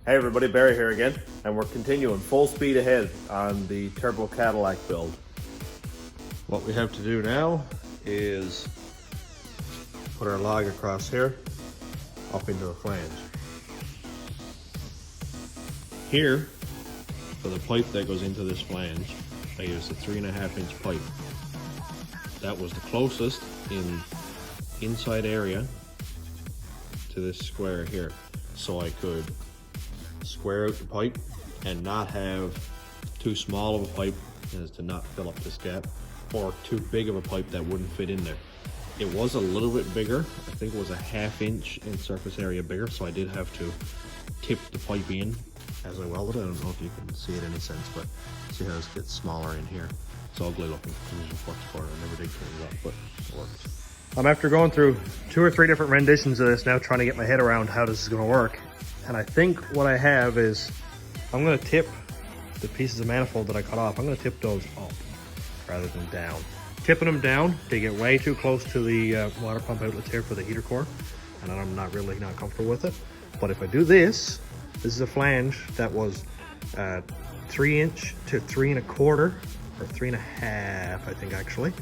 Hey everybody, Barry here again, and we're continuing full speed ahead on the Turbo Cadillac build. What we have to do now is put our log across here, up into the flange. Here, for the pipe that goes into this flange, I used a 3.5 inch pipe. That was the closest inside area to this square here, so I could square out the pipe and not have too small of a pipe as to not fill up this gap, or too big of a pipe that wouldn't fit in there. It was a little bit bigger. I think it was a 1/2 inch in surface area bigger, so I did have to tip the pipe in as I welded it. I don't know if you can see it in any sense, but see how this gets smaller in here. It's ugly looking. I never did clean it up, but it works. I'm after going through 2 or 3 different renditions of this now, trying to get my head around how this is going to work. And I think what I have is, I'm going to tip the pieces of manifold that I cut off. I'm going to tip those up rather than down. Tipping them down, they get way too close to the water pump outlets here for the heater core, and I'm not comfortable with it. But if I do this is a flange that was 3 inch to 3 1/4, or 3 1/2, I think actually,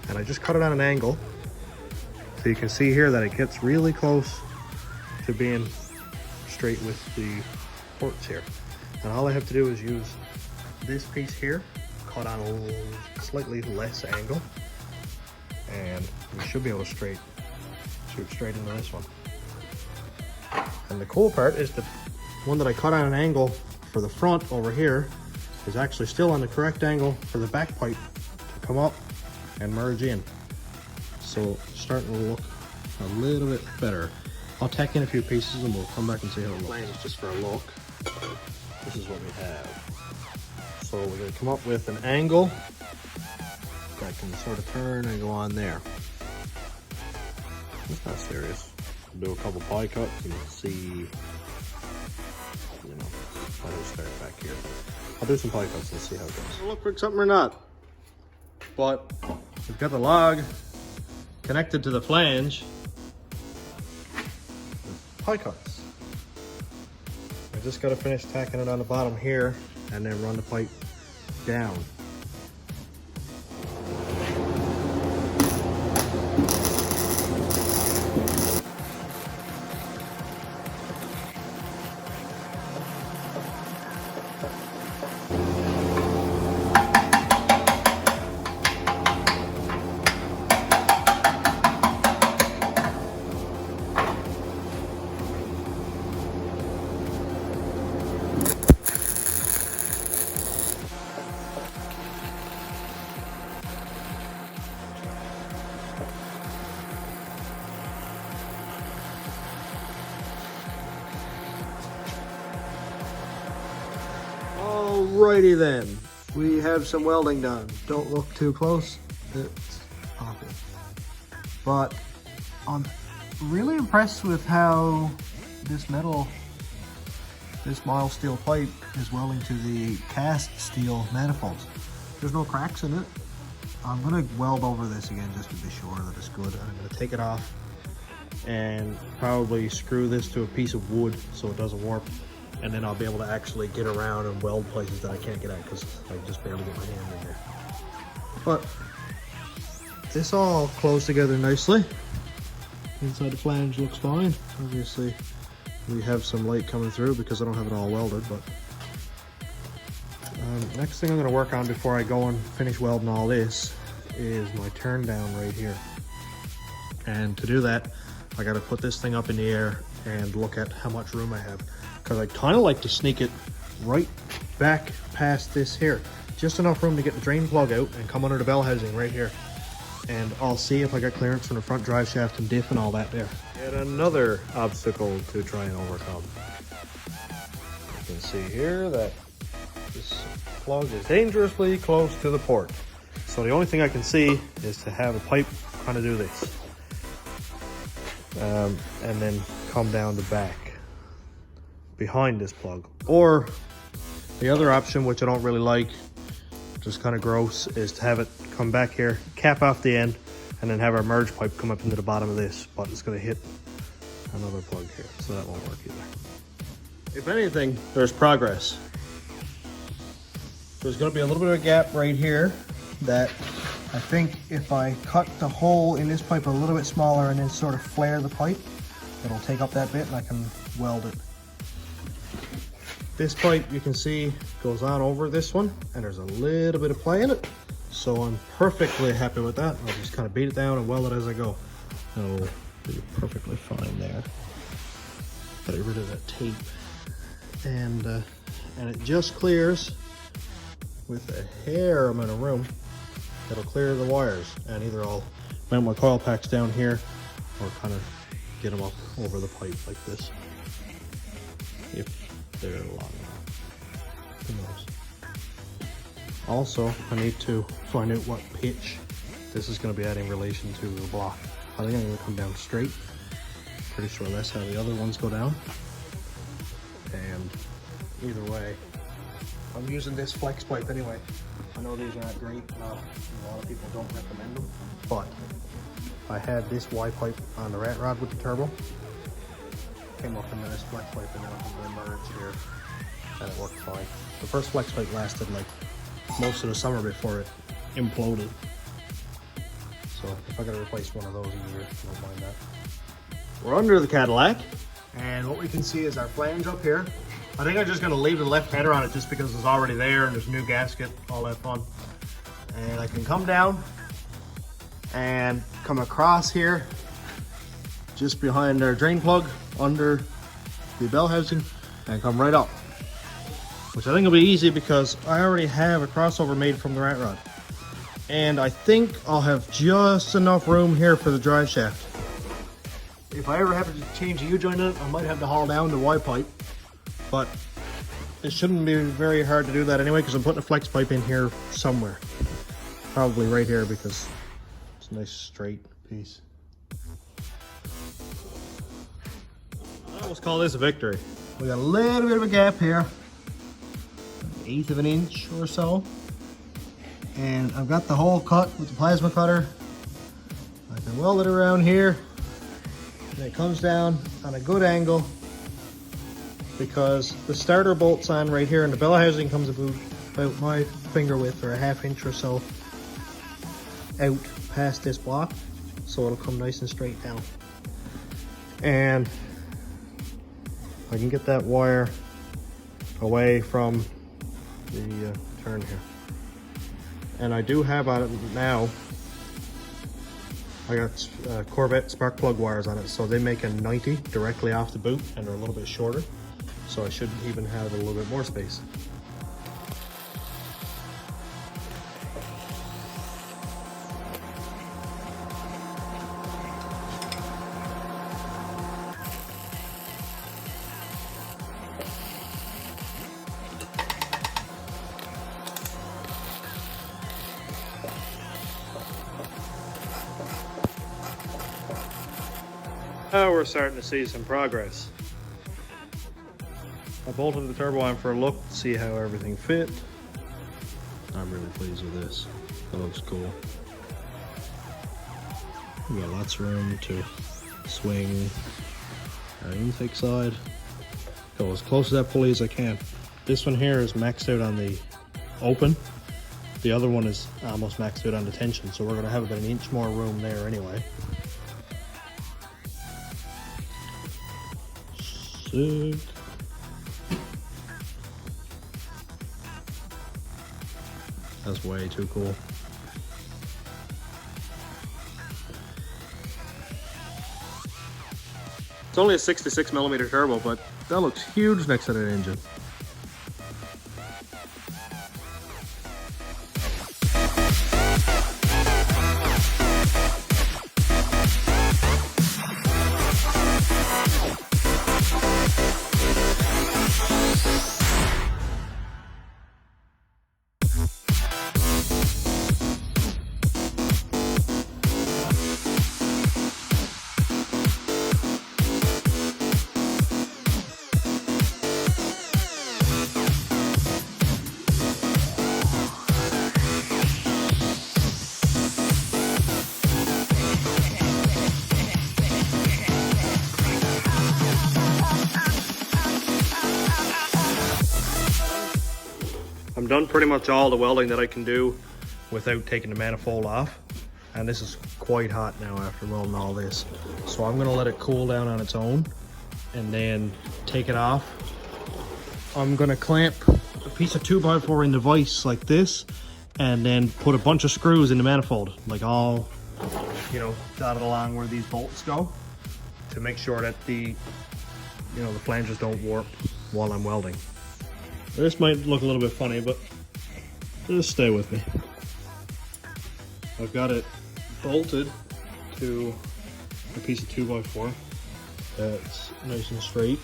and I just cut it on an angle. So you can see here that it gets really close to being straight with the ports here. And all I have to do is use this piece here, cut on a slightly less angle, and we should be able to shoot straight into this one. And the cool part is the one that I cut on an angle for the front over here is actually still on the correct angle for the back pipe to come up and merge in. So it's starting to look a little bit better. I'll tack in a few pieces and we'll come back and see how it looks. Just for a look, this is what we have. So we're going to come up with an angle that can sort of turn and go on there. It's not serious. I'll do a couple pie cuts and see, I'll just start back here. I'll do some pie cuts and see how it goes. Look for something or not. But we've got the log connected to the flange with pie cuts. I just got to finish tacking it on the bottom here and then run the pipe down. Alrighty then, we have some welding done. Don't look too close, it's awful. But I'm really impressed with how this mild steel pipe is welding to the cast steel manifolds. There's no cracks in it. I'm gonna weld over this again just to be sure that it's good. I'm gonna take it off and probably screw this to a piece of wood so it doesn't warp. And then I'll be able to actually get around and weld places that I can't get at because I just barely get my hand in there. But this all closed together nicely. Inside the flange looks fine. Obviously, we have some light coming through because I don't have it all welded. But next thing I'm going to work on before I go and finish welding all this is my turn down right here. And to do that, I got to put this thing up in the air and look at how much room I have. Because I kind of like to sneak it right back past this here. Just enough room to get the drain plug out and come under the bell housing right here. And I'll see if I got clearance from the front drive shaft and diff and all that there. Yet another obstacle to try and overcome. You can see here that this plug is dangerously close to the port. So the only thing I can see is to have a pipe kind of do this. And then come down the back behind this plug. Or the other option, which I don't really like, just kind of gross, is to have it come back here, cap off the end, and then have our merge pipe come up into the bottom of this, but it's going to hit another plug here, so that won't work either. If anything, there's progress. There's going to be a little bit of a gap right here that I think if I cut the hole in this pipe a little bit smaller and then sort of flare the pipe, it'll take up that bit and I can weld it. This pipe, you can see, goes on over this one, and there's a little bit of play in it. So I'm perfectly happy with that. I'll just kind of beat it down and weld it as I go. It'll be perfectly fine there. Get rid of that tape. And it just clears with a hair amount of room. It'll clear the wires, and either I'll mount my coil packs down here or kind of get them up over the pipe like this, if they're long enough. Who knows? Also, I need to find out what pitch this is going to be at in relation to the block. I think I'm going to come down straight. Pretty sure that's how the other ones go down. And either way, I'm using this flex pipe anyway. I know these are not great. A lot of people don't recommend them. But I had this Y pipe on the rat rod with the turbo. Came up into this flex pipe and then I merged here. And it worked fine. The first flex pipe lasted like most of the summer before it imploded. So if I gotta replace one of those a year, I don't mind that. We're under the Cadillac, and what we can see is our flange up here. I think I'm just gonna leave the left header on it just because it's already there and there's a new gasket, all that fun. And I can come down and come across here, just behind our drain plug, under the bell housing, and come right up. Which I think will be easy because I already have a crossover made from the rat rod. And I think I'll have just enough room here for the drive shaft. If I ever have to change the U-joint in it, I might have to haul down the Y pipe. But it shouldn't be very hard to do that anyway, because I'm putting a flex pipe in here somewhere. Probably right here because it's a nice straight piece. I almost call this a victory. We got a little bit of a gap here. 1/8 of an inch or so. And I've got the hole cut with the plasma cutter. I can weld it around here. And it comes down on a good angle because the starter bolt's on right here and the bellow housing comes about my finger width or a 1/2 inch or so out past this block. So it'll come nice and straight down. And I can get that wire away from the turn here. And I do have on it now, I got Corvette spark plug wires on it, so they make a 90 directly off the boot and they're a little bit shorter, so I should even have a little bit more space. Now we're starting to see some progress. I bolted the turbo on for a look to see how everything fit. I'm really pleased with this. That looks cool. We got lots of room to swing our intake side. Go as close to that pulley as I can. This one here is maxed out on the open. The other one is almost maxed out on the tension, so we're going to have about 1 inch more room there anyway. Sick. That's way too cool. It's only a 66mm turbo, but that looks huge next to that engine. done pretty much all the welding that I can do without taking the manifold off. And this is quite hot now after welding all this. So I'm gonna let it cool down on its own and then take it off. I'm gonna clamp a piece of 2x4 in the vise like this and then put a bunch of screws in the manifold, like all, you know, dotted along where these bolts go, to make sure that the flanges don't warp while I'm welding. This might look a little bit funny, but just stay with me. I've got it bolted to a piece of 2x4 that's nice and straight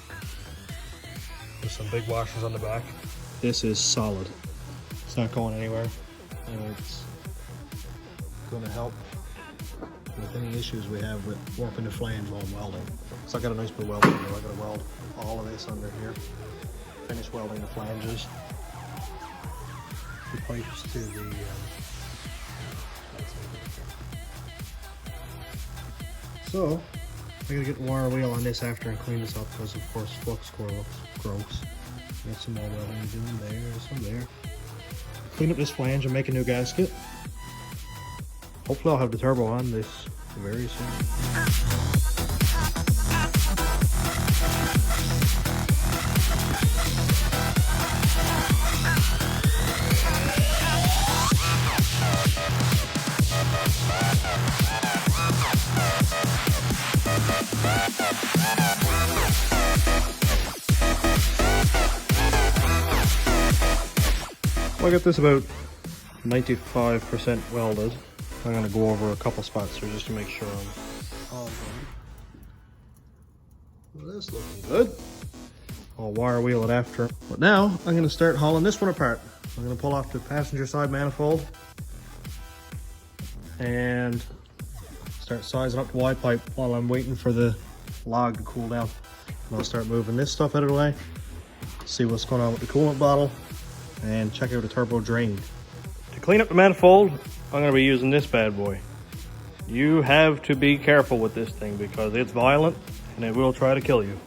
with some big washers on the back. This is solid. It's not going anywhere, and it's going to help with any issues we have with warping the flange while I'm welding. So I got a nice bit of welding here. I got to weld all of this under here. Finish welding the flanges, the pipes to the so I gotta get the wire wheel on this after and clean this up, because of course flux core looks gross. Got some more welding to do in there, some there. Clean up this flange and make a new gasket. Hopefully I'll have the turbo on this very soon. I got this about 95% welded. I'm going to go over a couple spots here just to make sure I'm all done. Well, that's looking good. I'll wire wheel it after. But now I'm going to start hauling this one apart. I'm going to pull off the passenger side manifold and start sizing up the Y pipe while I'm waiting for the log to cool down. And I'll start moving this stuff out of the way, see what's going on with the coolant bottle, and check out the turbo drain. To clean up the manifold, I'm going to be using this bad boy. You have to be careful with this thing because it's violent and it will try to kill you.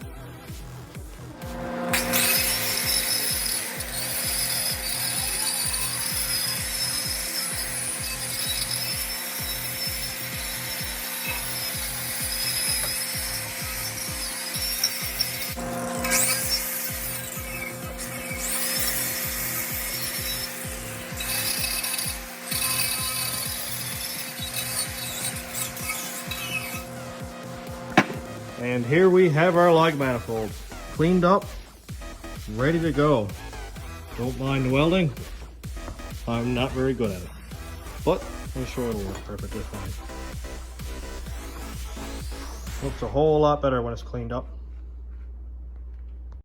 And here we have our log manifold, cleaned up, ready to go. Don't mind the welding. I'm not very good at it, but I'm sure it'll work perfectly fine. Looks a whole lot better when it's cleaned up.